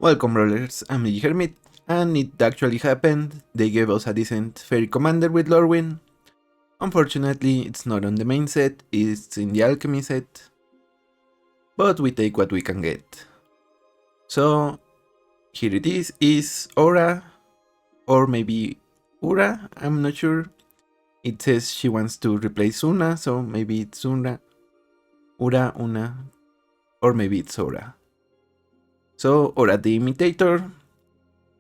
Welcome Brawlers, I'm the Hermit, and it actually happened. They gave us a decent fairy commander with Lorwyn. Unfortunately, it's not on the main set, it's in the alchemy set. But we take what we can get. So, here it is Oura, or maybe Oura, I'm not sure. It says she wants to replace Una, so maybe it's Una, Una, or maybe it's Oura. So, Oura the Imitator.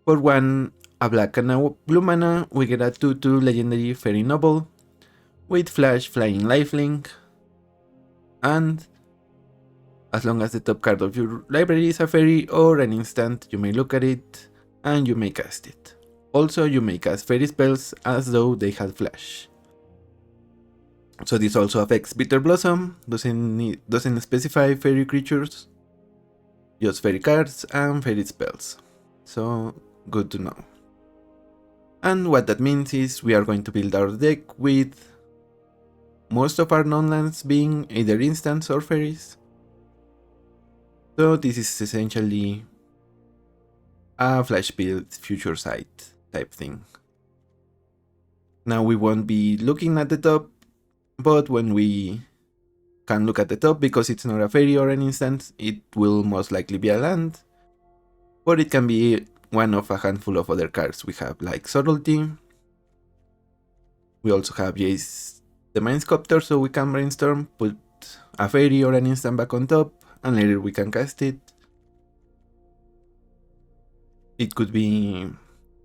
For one, a black and a blue mana, we get a 2/2 legendary fairy noble with flash, flying, lifelink, and as long as the top card of your library is a fairy or an instant, you may look at it and you may cast it. Also, you may cast fairy spells as though they had flash. So this also affects Bitter Blossom, doesn't specify fairy creatures, just fairy cards and fairy spells. So good to know. And what that means is we are going to build our deck with most of our non-lands being either instants or fairies. So this is essentially a flash build future sight type thing. Now we won't be looking at the top, but when we can look at the top, because it's not a fairy or an instant, it will most likely be a land, or it can be one of a handful of other cards we have, like Subtlety. We also have Jace the Mind Sculptor, so we can brainstorm, put a fairy or an instant back on top, and later we can cast it. It could be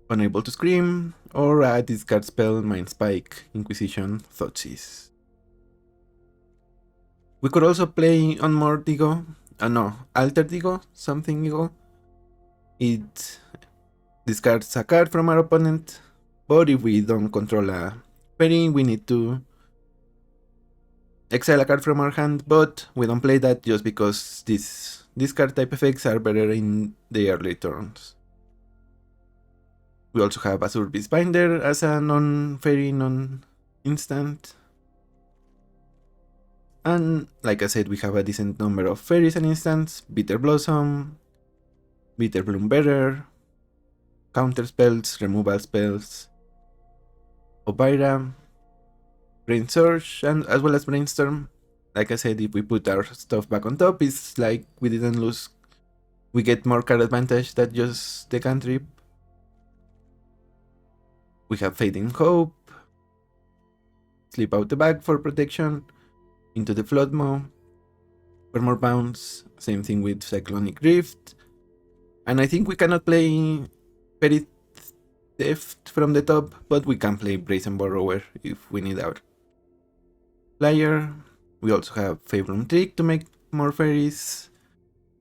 Unable to Scream, or a discard spell, Mind Spike, Inquisition, Thoughtseize. We could also play on more Digo, Alter Digo, something Digo. It discards a card from our opponent, but if we don't control a fairy, we need to exile a card from our hand, but we don't play that just because these discard type effects are better in the early turns. We also have Azure Beast Binder as a non-fairy, non-instant. And like I said, we have a decent number of fairies and instants: Bitter Blossom, Bitter Bloom Bearer, counter spells, removal spells, Obira, Brain Surge, and as well as Brainstorm. Like I said, if we put our stuff back on top, it's like we didn't lose. We get more card advantage than just the cantrip. We have Fading Hope, Slip Out the Bag for protection, Into the Floodmaw for more bounce, same thing with Cyclonic Rift. And I think we cannot play Fairy Theft from the top, but we can play Brazen Borrower if we need our flyer. We also have Fablum Trick to make more fairies.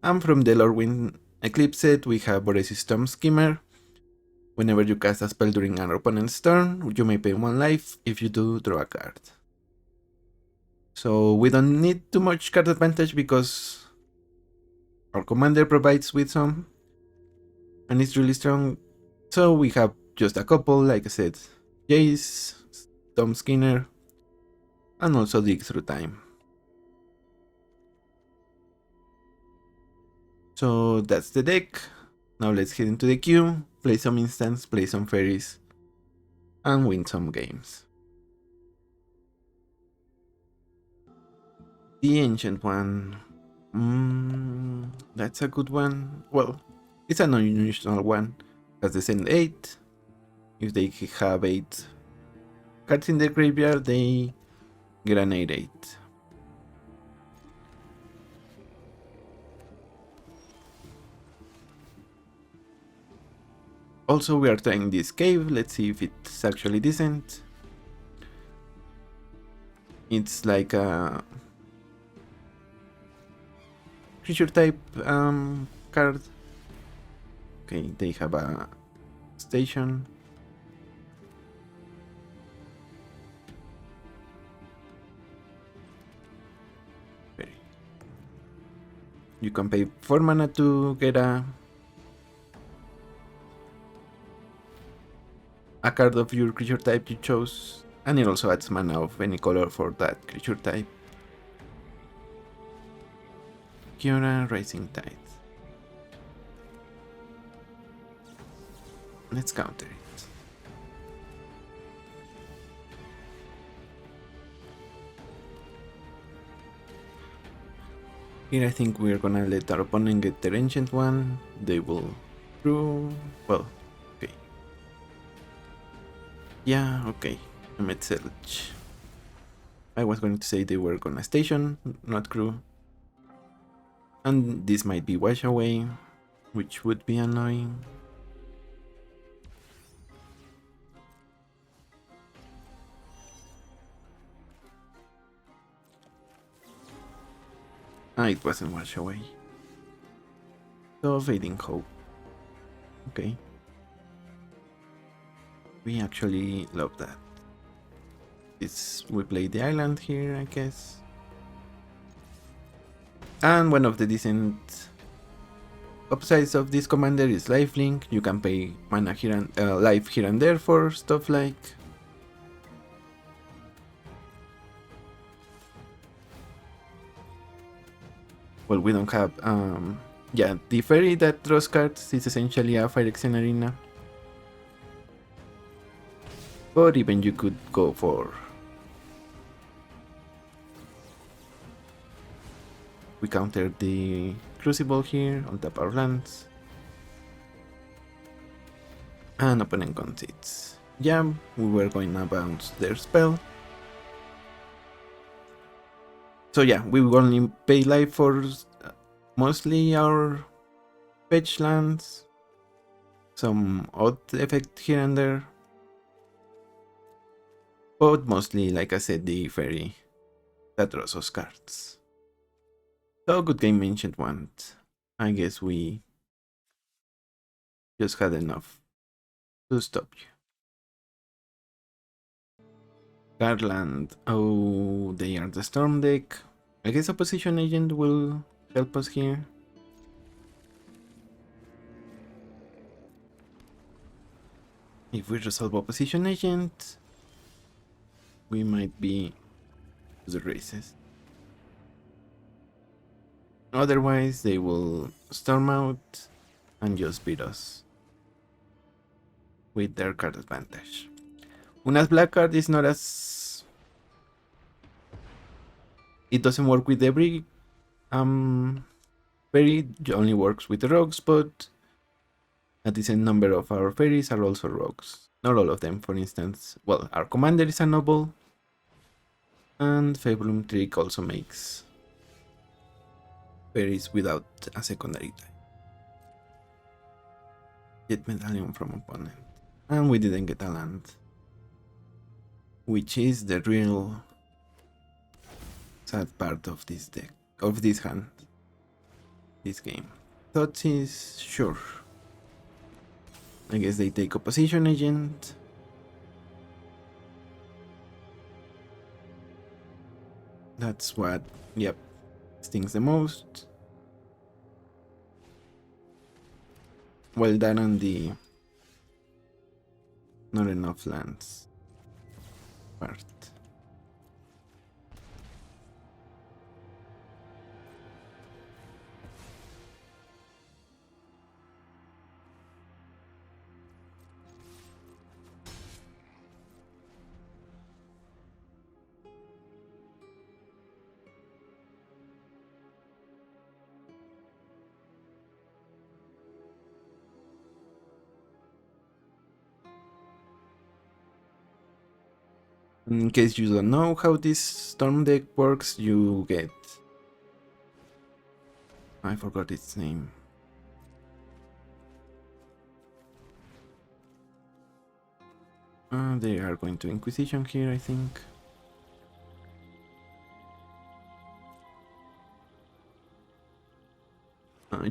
And from the Lorwyn Eclipsed, we have Voracious Storm Skimmer. Whenever you cast a spell during an opponent's turn, you may pay 1 life. If you do, draw a card. So we don't need too much card advantage because our commander provides with some, and it's really strong. So we have just a couple, like I said, Jace, Tom Skinner, and also Dig Through Time. So that's the deck. Now let's head into the queue, play some instants, play some fairies, and win some games. The Ancient One. That's a good one. Well, it's an unusual one. Has the send 8. If they have 8 cards in their graveyard, they get an 8/8. Also, we are trying this cave. Let's see if it's actually decent. It's like a creature type card. Okay, they have a station. You can pay 4 mana to get a card of your creature type you chose, and it also adds mana of any color for that creature type. Kiora, Rising Tide. Let's counter it. Here I think we're gonna let our opponent get their ancient one. They will through. Well, okay. Yeah, okay. Metzelch. I was going to say they were gonna station, not crew. And this might be wash away, which would be annoying. Ah, it wasn't wash away. So fading hope. Okay. We actually love that. We play the island here, I guess. And one of the decent upsides of this commander is lifelink. You can pay mana here and life here and there for stuff like well, we don't have yeah, the faerie that draws cards is essentially a Fire Arena. But even you could go for we counter the Crucible here on top our lands. And opponent concedes. Yeah, we were going to bounce their spell. So yeah, we will only pay life for mostly our fetch lands. Some odd effect here and there. But mostly, like I said, the faerie that draws us cards. So good game, Ancient One. I guess we just had enough to stop you. Garland. Oh, they are the Storm deck. I guess Opposition Agent will help us here. If we resolve Opposition Agent, we might be to the races. Otherwise, they will storm out and just beat us with their card advantage. Una's black card is not as... It doesn't work with every faerie, it only works with the rogues, but a decent number of our faeries are also rogues. Not all of them, for instance. Well, our commander is a noble, and Fabulum Trick also makes faeries without a secondary type. Get Medallion from opponent. And we didn't get a land, which is the real sad part of this deck, of this hand, this game. Thoughts is sure. I guess they take Opposition Agent. That's what, yep, stings the most. Well done on the not enough lands part. In case you don't know how this Storm deck works, you get... I forgot its name. They are going to Inquisition here, I think.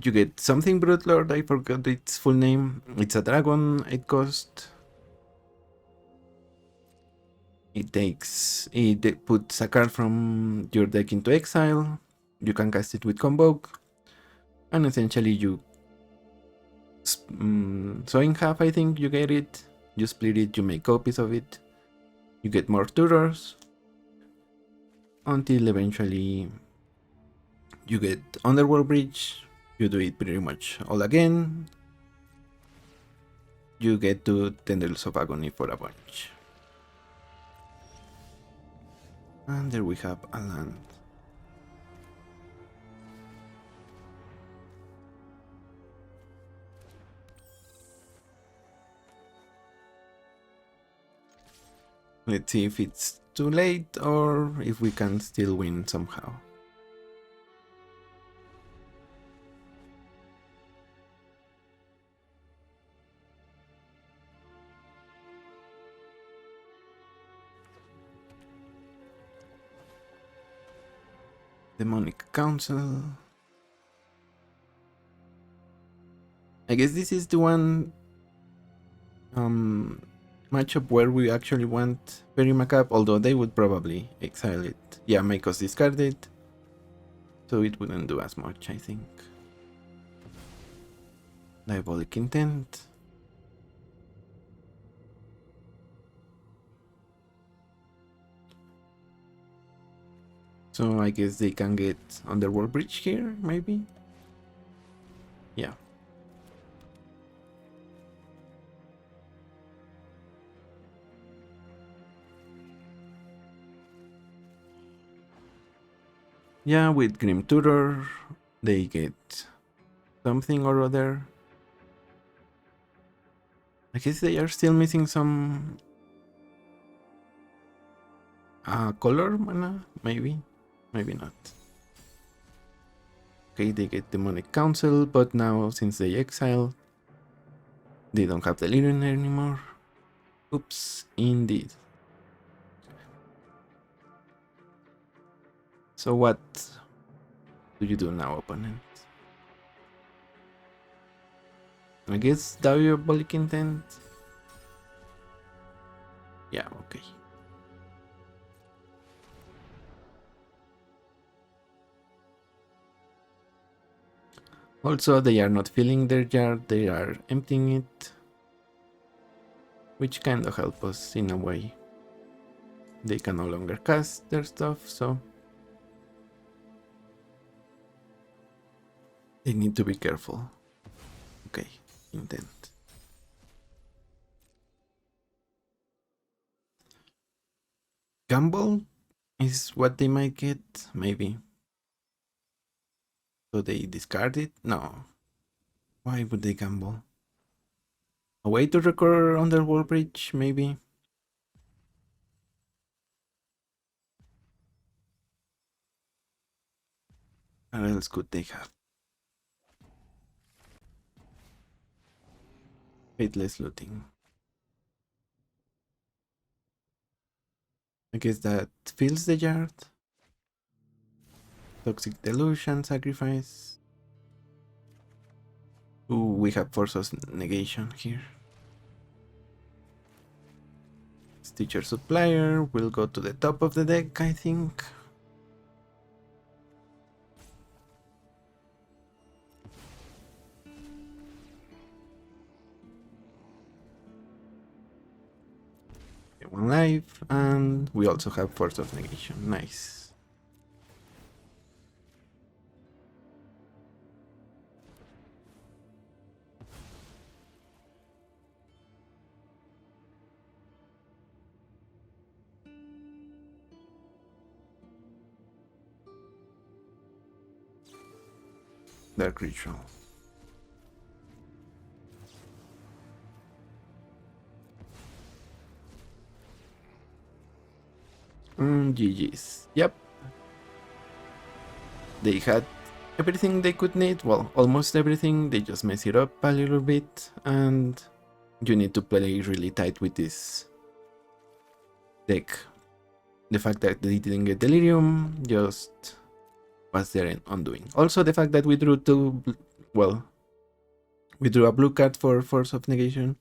You get something Brute Lord, I forgot its full name. It's a dragon, 8 cost. It puts a card from your deck into exile. You can cast it with Convoke. And essentially you... so in half, I think you get it. You split it, you make copies of it. You get more tutors. Until eventually you get Underworld Bridge. You do it pretty much all again. you get to Tendrils of Agony for a bunch. And there we have a land. Let's see if it's too late or if we can still win somehow. Demonic Council. I guess this is the one matchup where we actually want Faerie Macap, although they would probably exile it. Yeah, make us discard it. So it wouldn't do as much, I think. Diabolic Intent. So I guess they can get Underworld Bridge here, maybe? Yeah. Yeah, with Grim Tutor, they get something or other. I guess they are still missing some color mana, maybe? Maybe not. Okay, they get Demonic Council, but now since they exiled, they don't have Delirium anymore. Oops, indeed. So what do you do now, opponent? I guess Diabolic Intent? Yeah, okay. Also, they are not filling their yard, they are emptying it. Which kind of help us in a way. They can no longer cast their stuff, so they need to be careful. Okay, intent. Gamble is what they might get, maybe. So they discard it? No. Why would they gamble? A way to recover Underworld Bridge, maybe? What else could they have? Faithless Looting. I guess that fills the yard. Toxic Delusion, Sacrifice. Ooh, we have Force of Negation here. Stitcher Supplier will go to the top of the deck, I think. One life, and we also have Force of Negation. Nice. Dark Ritual. GG's. Yep. They had everything they could need. Well, almost everything. They just mess it up a little bit. And you need to play really tight with this deck. The fact that they didn't get Delirium just was their undoing. Also, the fact that we drew we drew a blue card for Force of Negation.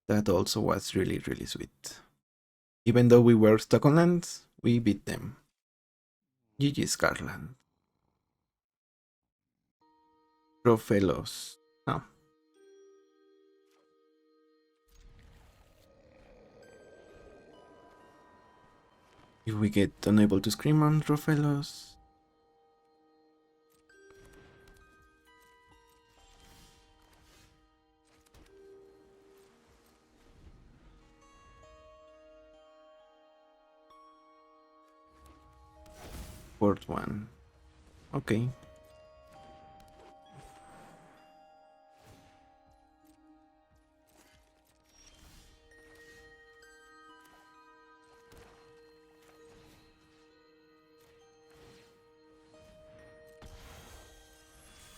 That also was really, really sweet. Even though we were stuck on lands, we beat them. GG Scarland. Rofellos. No. If we get unable to scream on Rofellos. fourth one. Okay.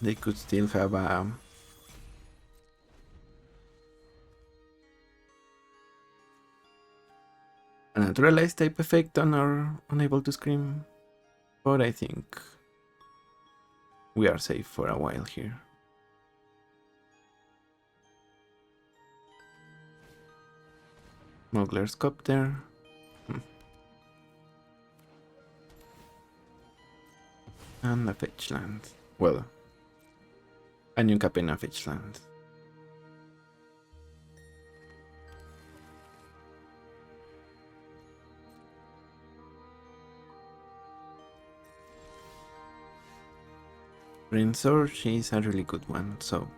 They could still have a naturalized type effect on our unable to scream, but I think we are safe for a while here. Smuggler's Copter. And a fetch land. Well, a new cap in a fetch land. Brain Surge is a really good one, so.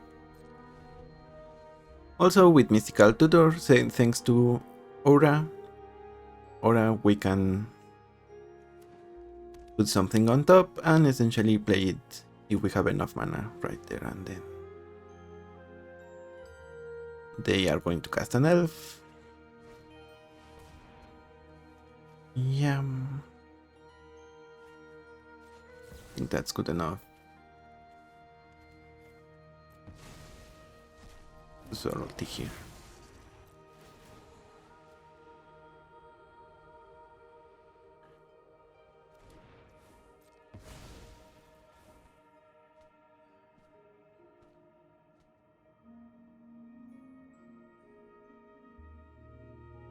Also with Mystical Tutor, thanks to Oura, we can put something on top and essentially play it if we have enough mana right there and then. They are going to cast an elf. Yeah. I think that's good enough. Sorority here.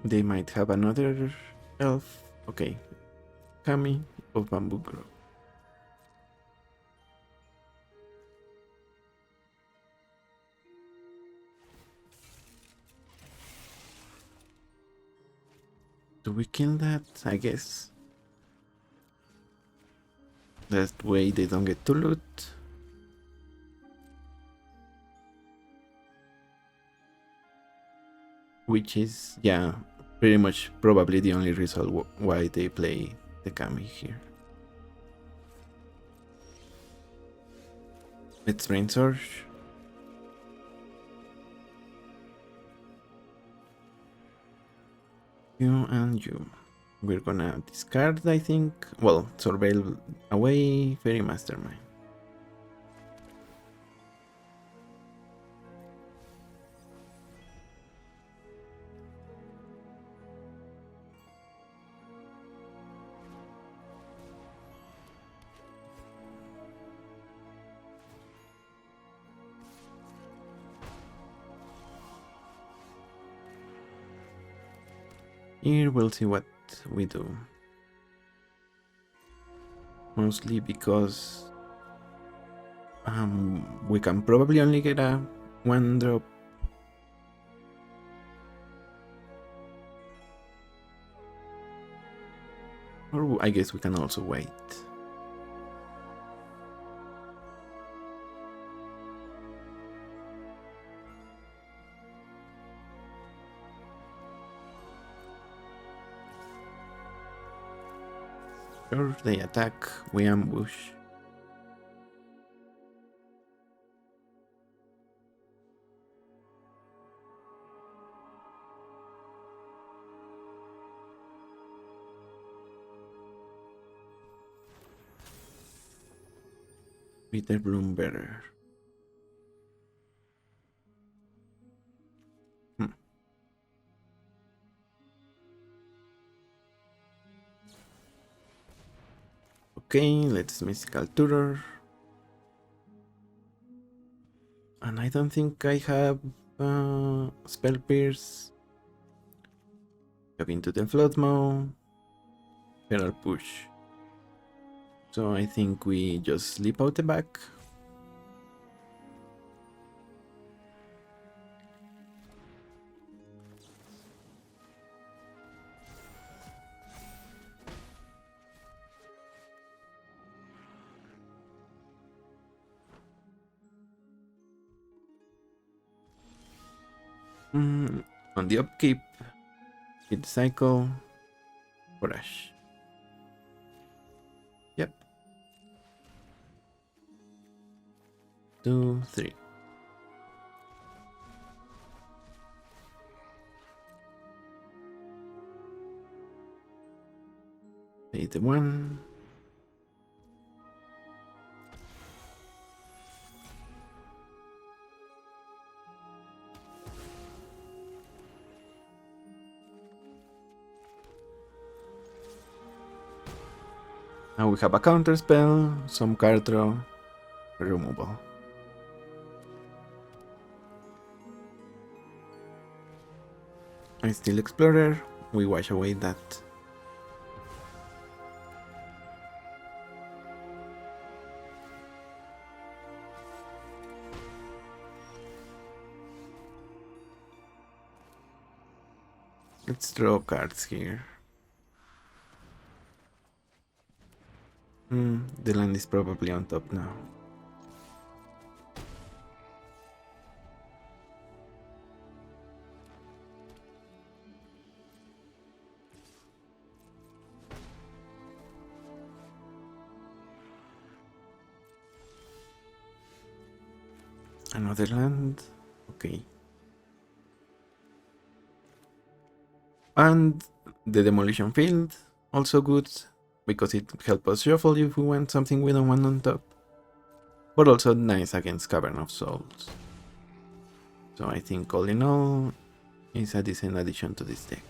They might have another elf. Okay. Kami of Bamboo Grove. Do we kill that? I guess. That way they don't get to loot. Which is, yeah, pretty much probably the only reason why they play the Kami here. Let's Brain Surge. You and you. We're gonna discard, I think. Well, Surveil away, Fairy Mastermind. Here we'll see what we do. Mostly because we can probably only get a 1-drop. Or I guess we can also wait. Sure, they attack, we ambush. Bitter Bloom better. Okay, let's Mystical Tutor. And I don't think I have Spell Pierce. Go into the Floodmaw. Feral Push. So I think we just sleep out the back. On the upkeep, hit the cycle, Courage. Yep, 2, 3. Pay the 1. Now we have a counter spell, some card draw, removal. I still Explorer, we wash away that. Let's draw cards here. The land is probably on top now. Another land, okay. And the demolition field, also good, because it helps us shuffle if we want something we don't want on top. But also nice against Cavern of Souls. So I think all in all, it's a decent addition to this deck.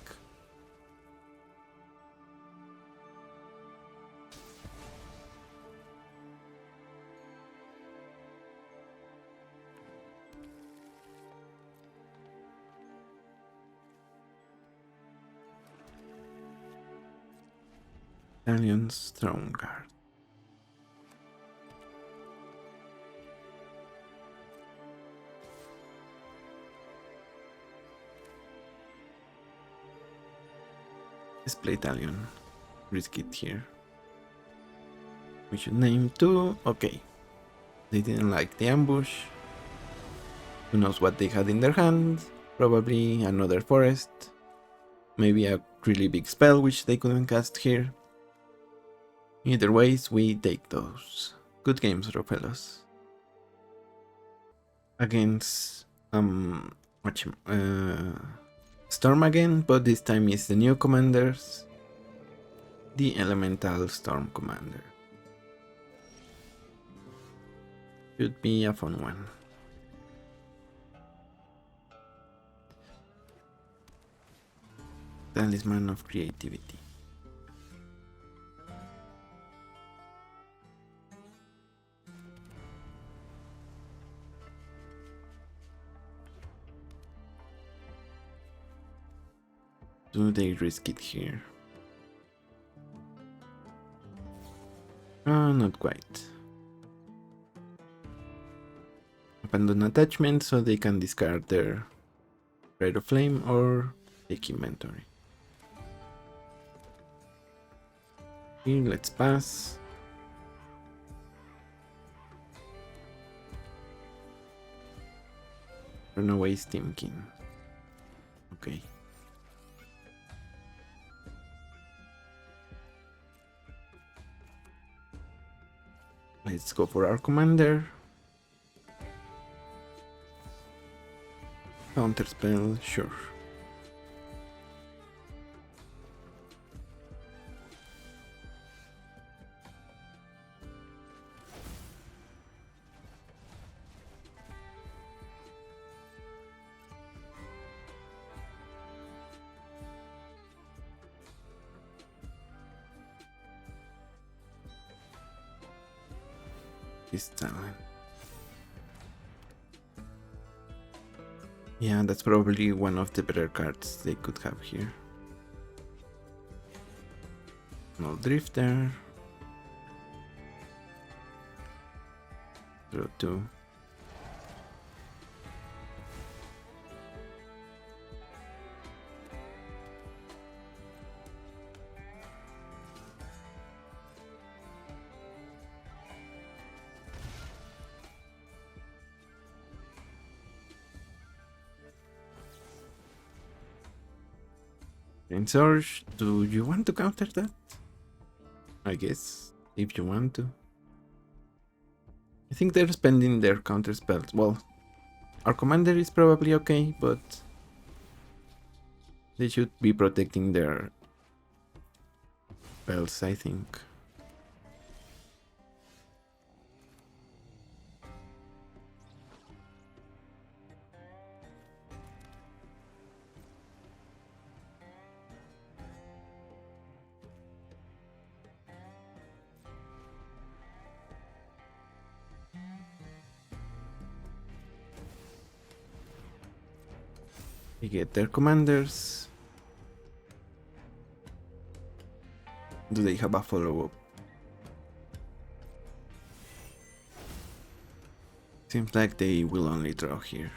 Italian's Throne Guard. Let's play Italian. Risk it here. We should name 2. Okay. They didn't like the ambush. Who knows what they had in their hand? Probably another forest. Maybe a really big spell which they couldn't cast here. Either ways, we take those. Good games, fellas. Against Storm again, but this time is the new commanders. The Elemental Storm Commander. Should be a fun one. Talisman of Creativity. Do they risk it here? Not quite. Abandon attachment so they can discard their Rite of Flame or take inventory. Here, let's pass. Runaway Steam King. Okay. Let's go for our commander. Counter spell, sure. This talent. Yeah, that's probably one of the better cards they could have here. No Drifter. Draw 2. And Surge, do you want to counter that? I guess, if you want to. I I think they're spending their counter spells. Well, our commander is probably okay, but they should be protecting their spells, I think. They get their commanders. Do they have a follow-up? Seems like they will only draw here.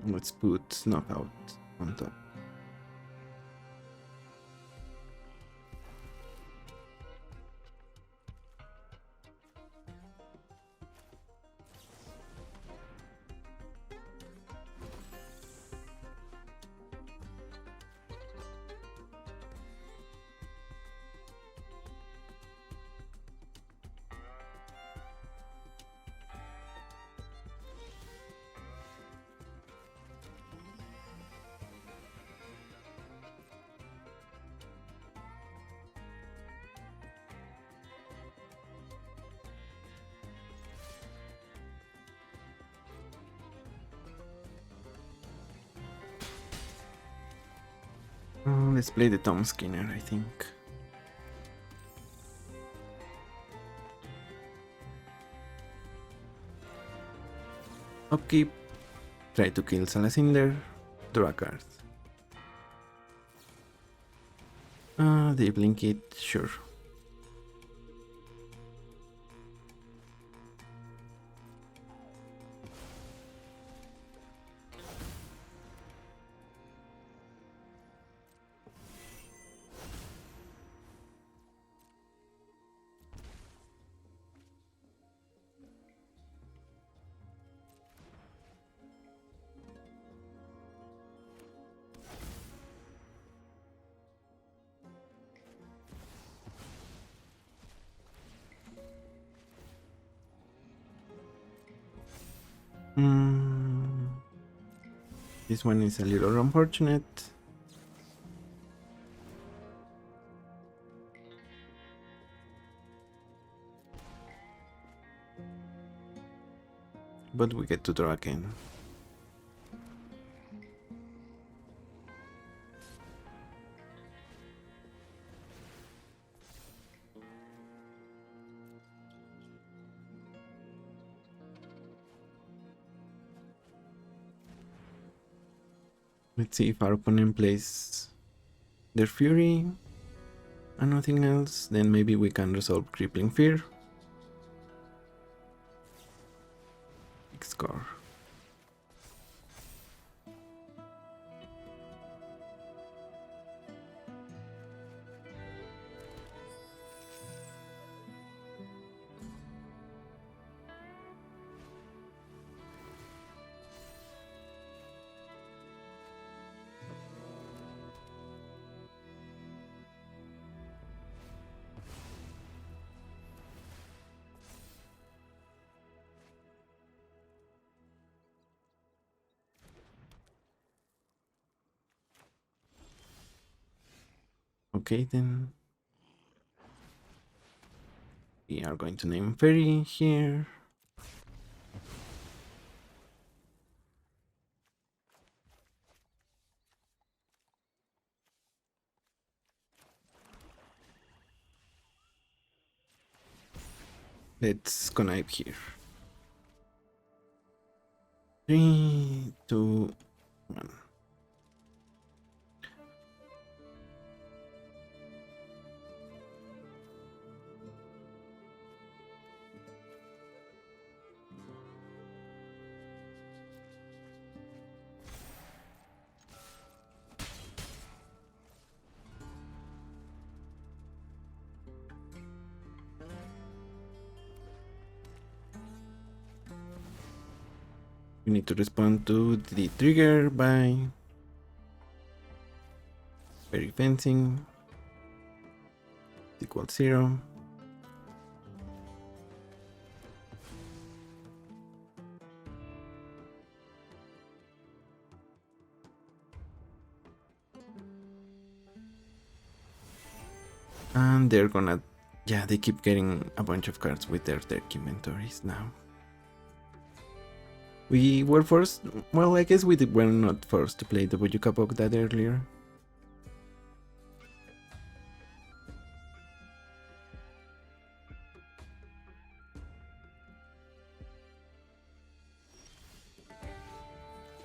Let's put Knockout on top. Let's play the Tom Skinner, I think. Upkeep. Try to kill Salasinder. Draw a card. They blink it, sure. This one is a little unfortunate. But we get to draw again. Let's see if our opponent plays their Fury and nothing else, then maybe we can resolve Crippling Fear. Big score. Okay, then we are going to name Faerie here. Let's connive here. 3, 2, 1. We need to respond to the trigger by faerie fencing equals 0. And they're gonna, yeah, they keep getting a bunch of cards with their deck inventories now. We were forced, well, I guess were not forced to play the Bujukapok that earlier.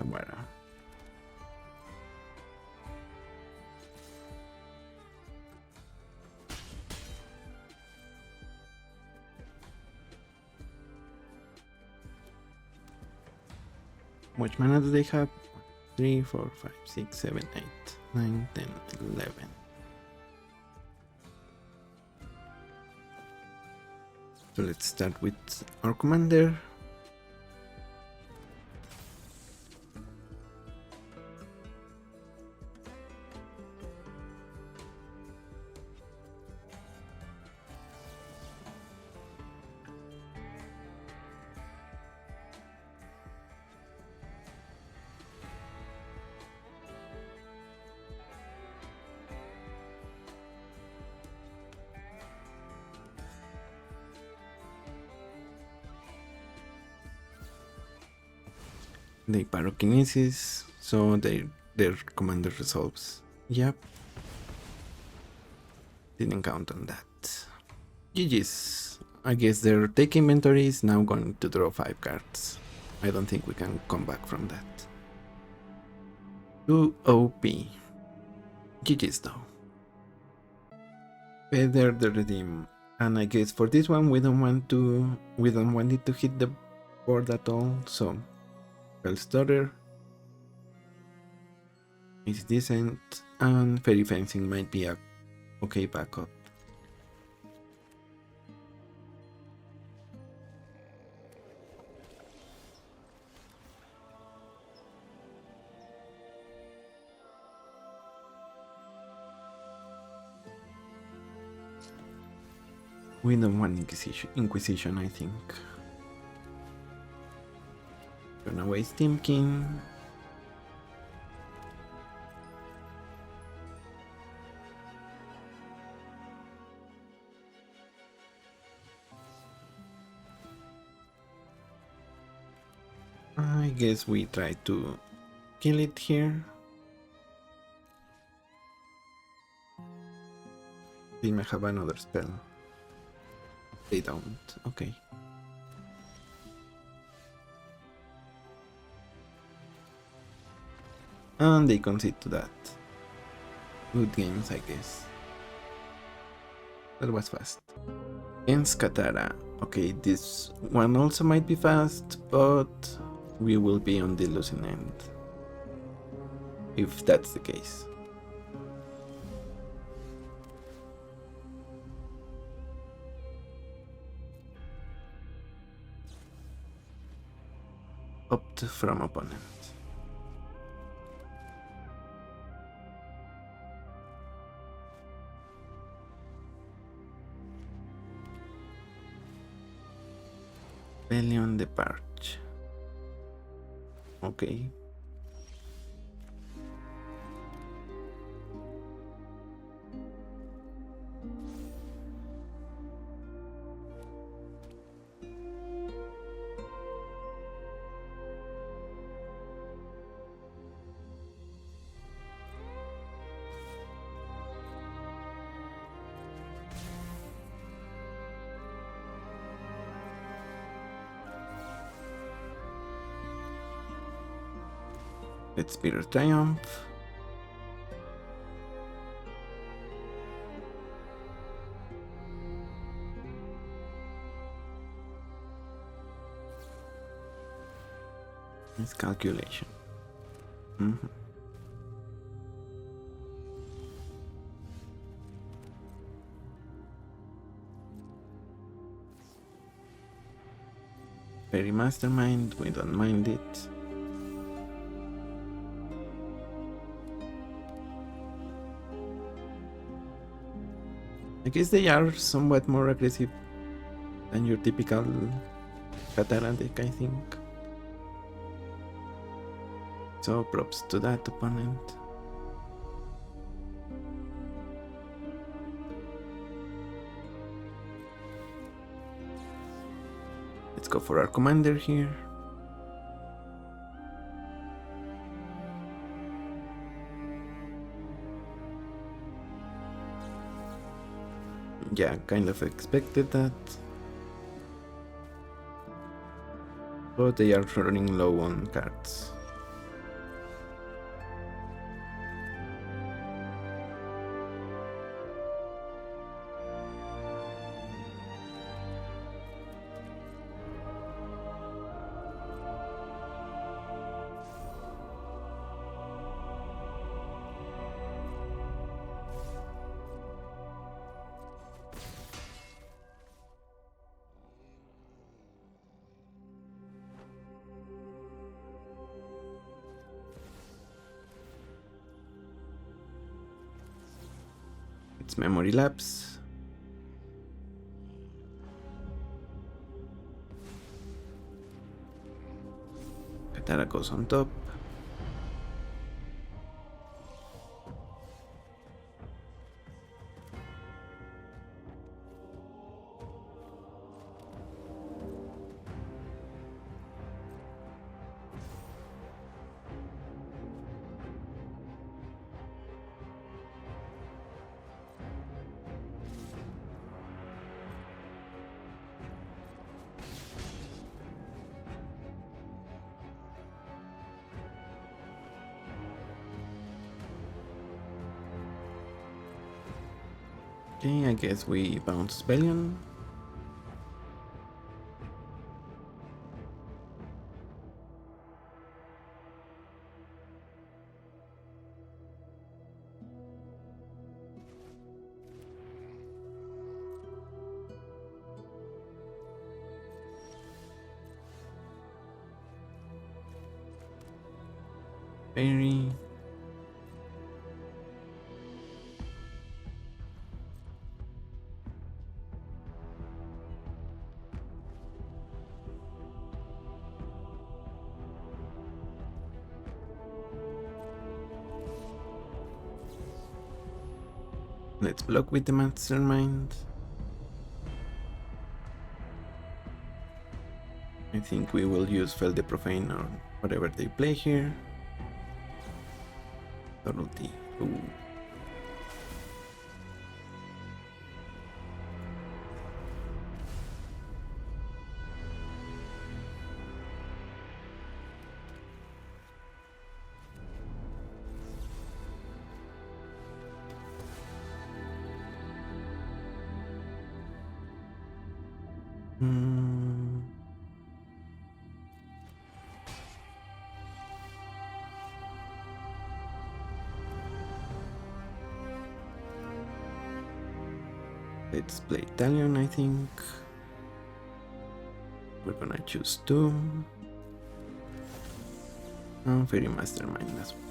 Oura. How much mana do they have? 3, 4, 5, 6, 7, 8, 9, 10, 11. So let's start with our commander. They pyrokinesis, so their commander resolves. Yep. Didn't count on that. GG's. I guess their take inventory is now going to draw 5 cards. I don't think we can come back from that. 2 OP. GG's though. Better the redeem. And I guess for this one we don't want it to hit the board at all, so stutter is decent, and faerie fencing might be a okay backup. We don't want Inquisition, I think. Gonna waste Team King. I guess we try to kill it here. They may have another spell. They don't. Okay. And they concede to that. Good games, I guess. That was fast. Against Katara. Okay, this one also might be fast, but we will be on the losing end. If that's the case. Opt from opponent. Rebellion the Parch. Okay. Let's Spirit Triumph. Miscalculation. Very mastermind, we don't mind it. I guess they are somewhat more aggressive than your typical Katara deck, I think. So props to that opponent. Let's go for our commander here. Yeah, kind of expected that. But they are running low on cards. It's memory lapse. Katara goes on top. Okay, I guess we bounce Bellion. Faerie. Let's block with the Mastermind. I think we will use Fel the Profane or whatever they play here. Subtlety. Ooh. Let's play Italian, I think. We're gonna choose two. Faerie Mastermind as well.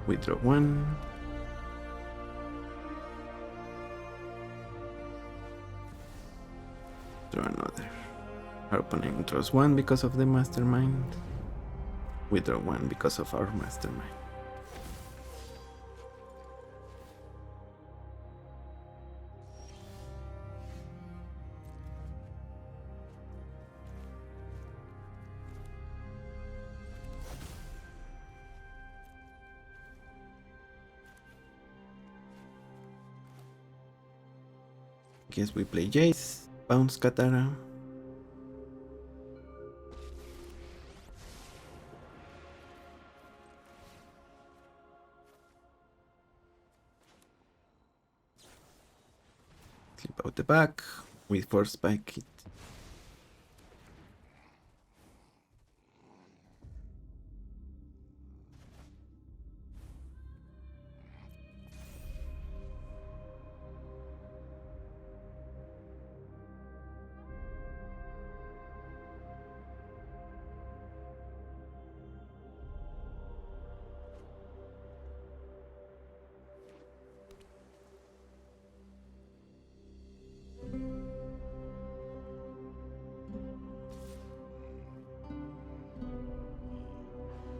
We draw one. Draw another. Our opponent draws one because of the Mastermind. We draw one because of our Mastermind. Guess we play Jace, bounce Katara. Slip out the back, we force spike it.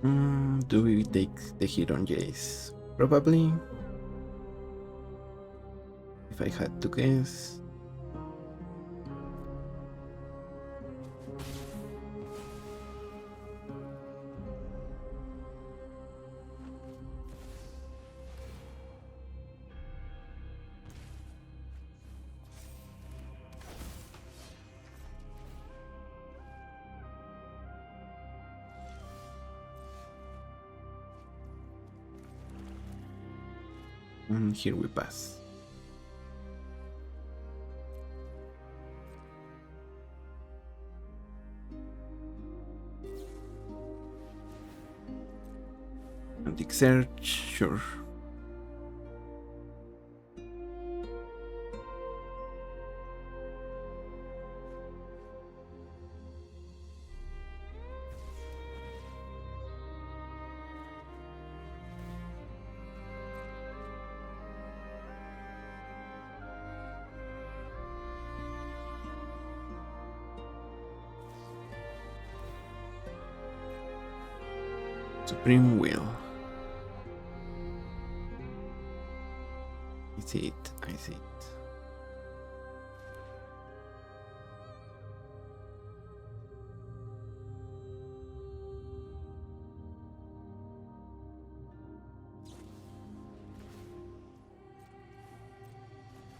Do we take the hit on Jace? Probably. If I had to guess. And here we pass. Antique search, sure. Supreme Will. I see it, I see it.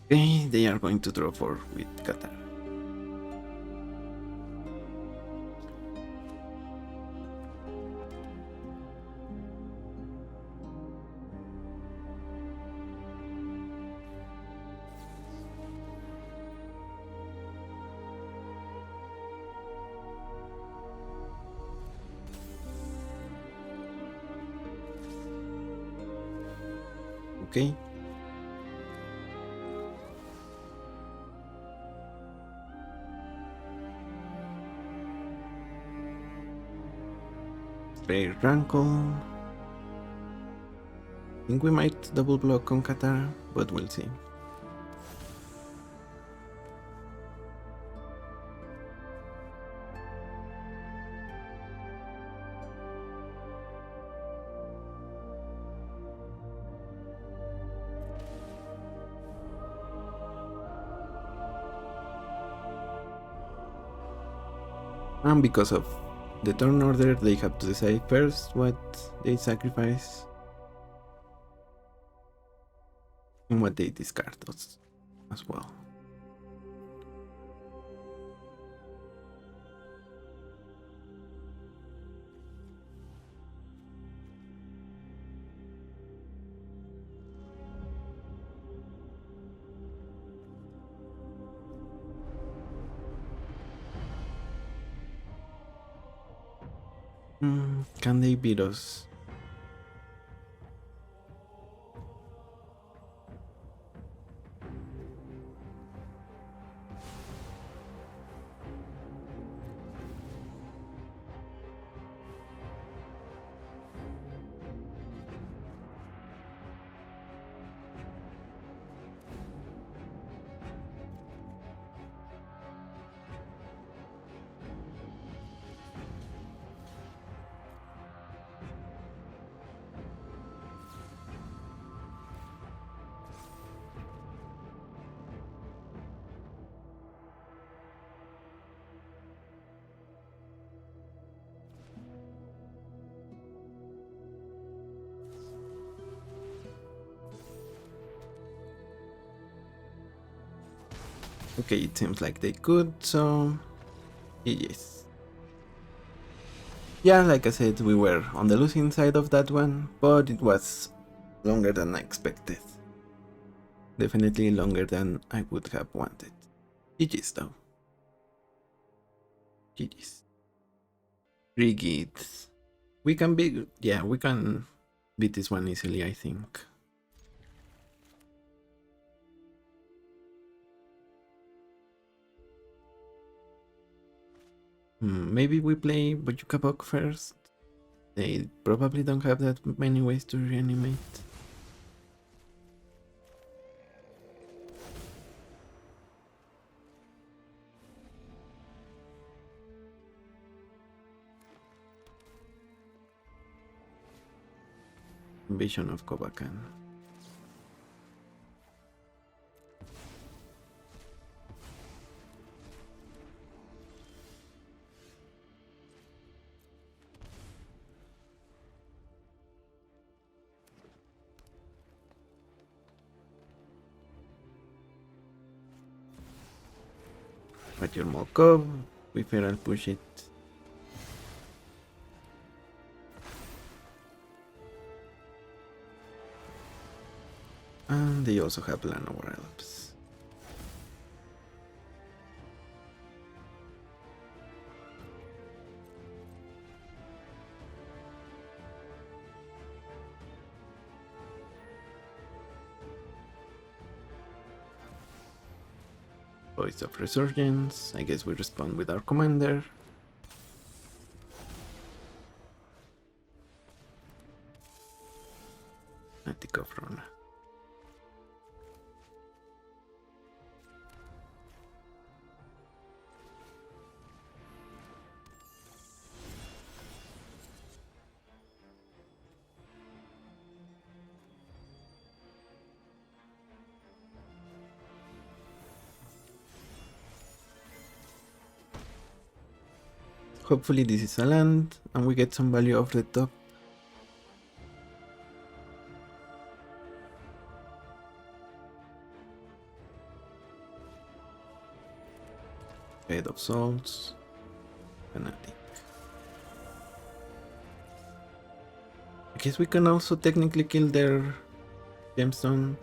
Okay, they are going to draw 4 with Qatar. Okay. Spare Rankle. I think we might double block on Qatar, but we'll see. And because of the turn order, they have to decide first what they sacrifice and what they discard as well. Can they beat us? Okay, it seems like they could, so yes. Yeah, like I said, we were on the losing side of that one, but it was longer than I expected. Definitely longer than I would have wanted. GG's though. GG's. 3 gits. We can beat, yeah, we can beat this one easily, I think. Maybe we play Boyukabok first. They probably don't have that many ways to reanimate. Invasion of Kobakan. But your Molkov, we feral push it. And they also have land over elves. Voice of Resurgence. I guess we respond with our commander. Attic of Rona. Hopefully this is a land and we get some value off the top. Head of Souls. Fanatic. I guess we can also technically kill their gemstone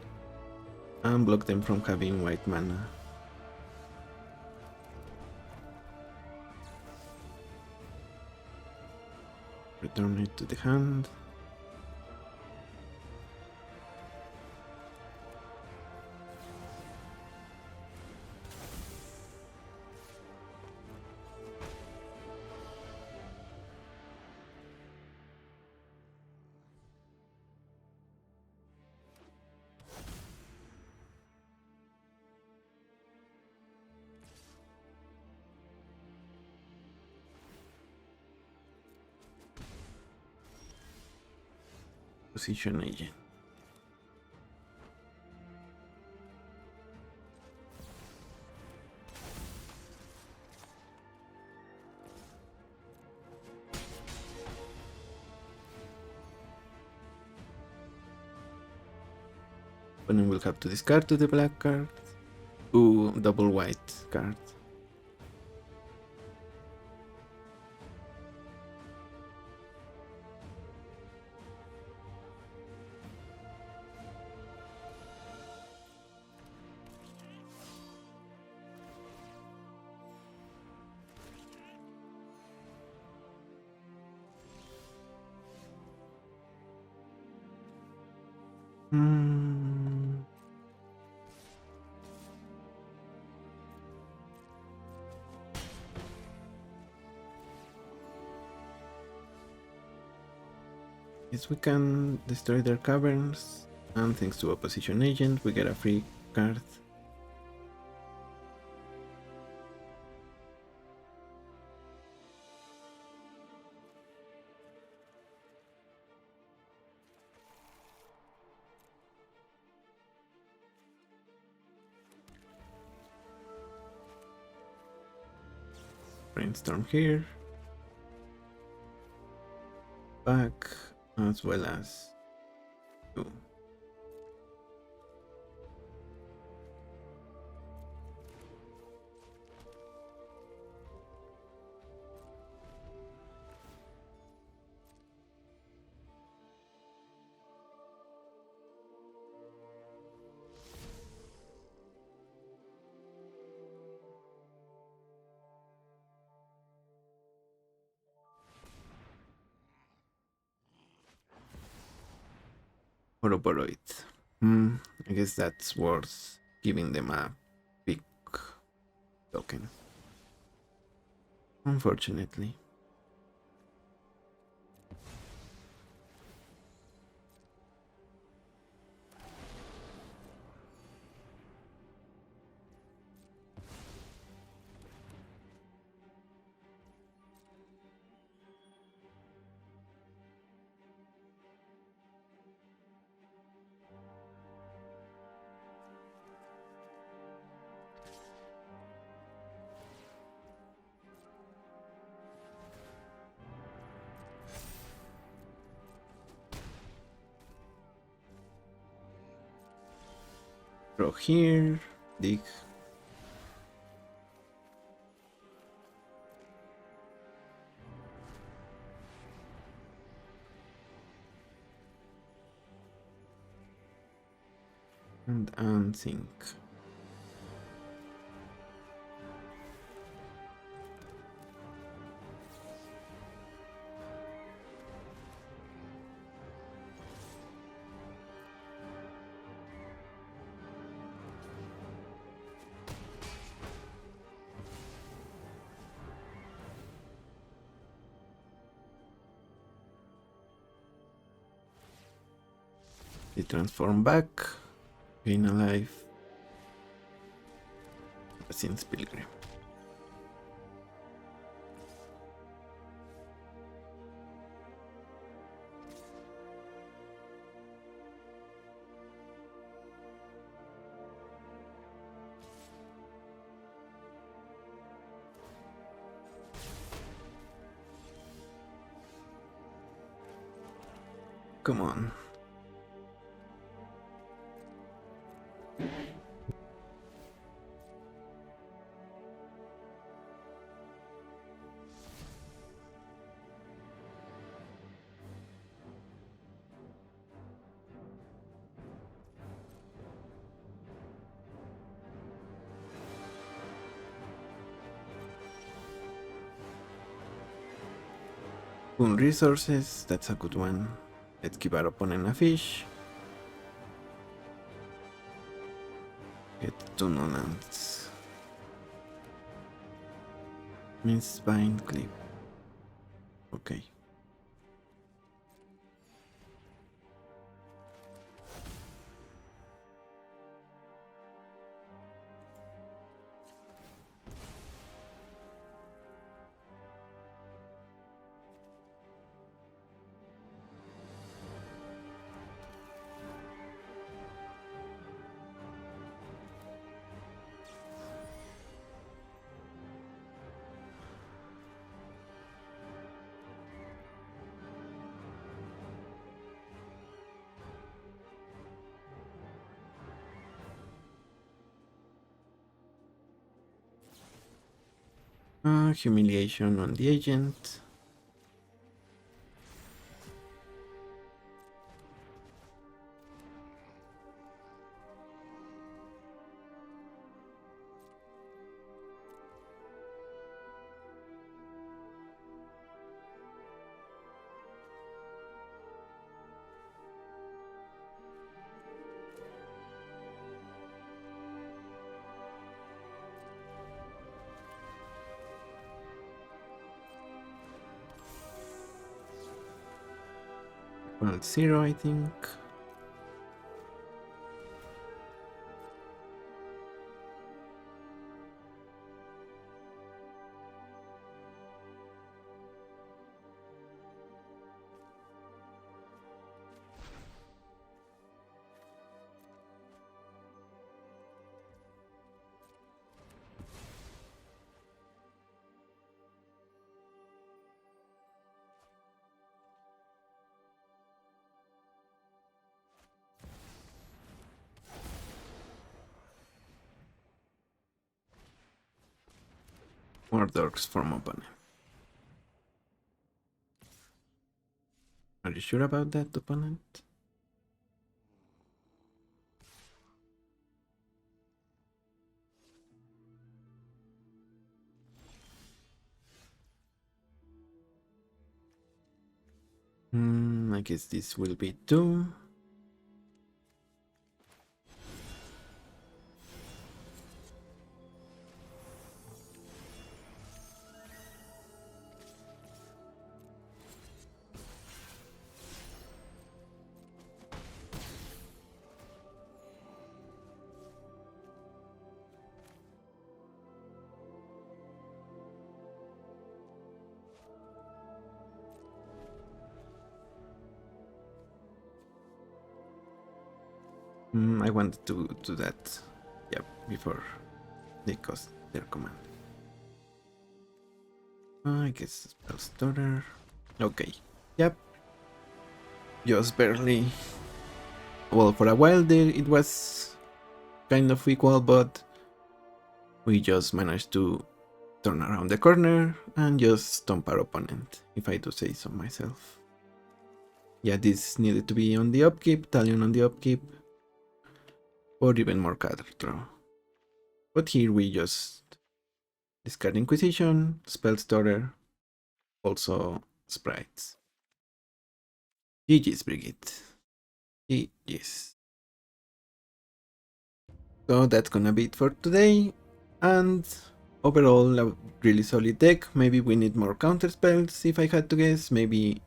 and block them from having white mana. Return it to the hand. Position agent. Opponent will have to discard to the black card. Ooh, double white card. Hmm. Yes, we can destroy their caverns, and thanks to opposition agent, we get a free card. Brainstorm here. Back, as well as two. Ouroboros. I guess that's worth giving them a big token. Unfortunately. Draw here, dig. And unsync. They transform back, gain a life. Since Pilgrim. Come on. Boon resources, that's a good one. Let's give our opponent a fish. Get 2 no-lands. Mistbind clip. Okay. Humiliation on the agent. Well, 0, I think. More dorks from opponent. Are you sure about that, opponent? I guess this will be 2. I wanted to do that, yep, before they cast their command. I guess spell stutter. Okay, yep. Just barely. Well, for a while there, it was kind of equal, but we just managed to turn around the corner and just stomp our opponent, if I do say so myself. Yeah, this needed to be on the upkeep, Talion on the upkeep, or even more card draw. But here we just discard Inquisition, Spell Stutter, also Sprites. GG's, Brigitte. GG's. So that's gonna be it for today, and overall a really solid deck. Maybe we need more counter spells if I had to guess, maybe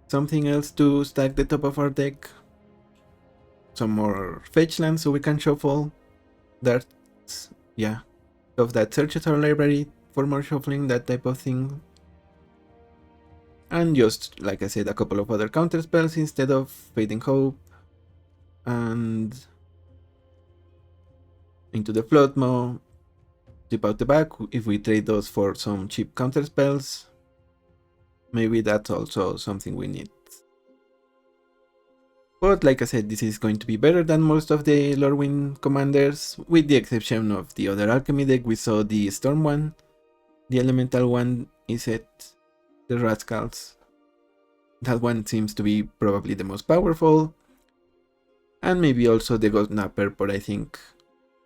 something else to stack the top of our deck, some more fetch lands so we can shuffle. That's, yeah, of that searches our library for more shuffling, that type of thing. And just, like I said, a couple of other counter spells instead of Fading Hope and Into the Floodmaw, Tip out the back. If we trade those for some cheap counter spells, maybe that's also something we need. But like I said, this is going to be better than most of the Lorwyn commanders, with the exception of the other alchemy deck. We saw the Storm one, the Elemental one is it, the Rascals. That one seems to be probably the most powerful, and maybe also the Goat Napper, but I think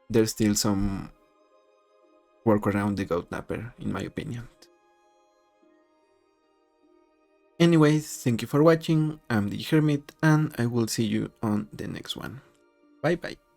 there's still some work around the Goat Napper in my opinion. Anyways, thank you for watching, I'm the Hermit, and I will see you on the next one. Bye bye.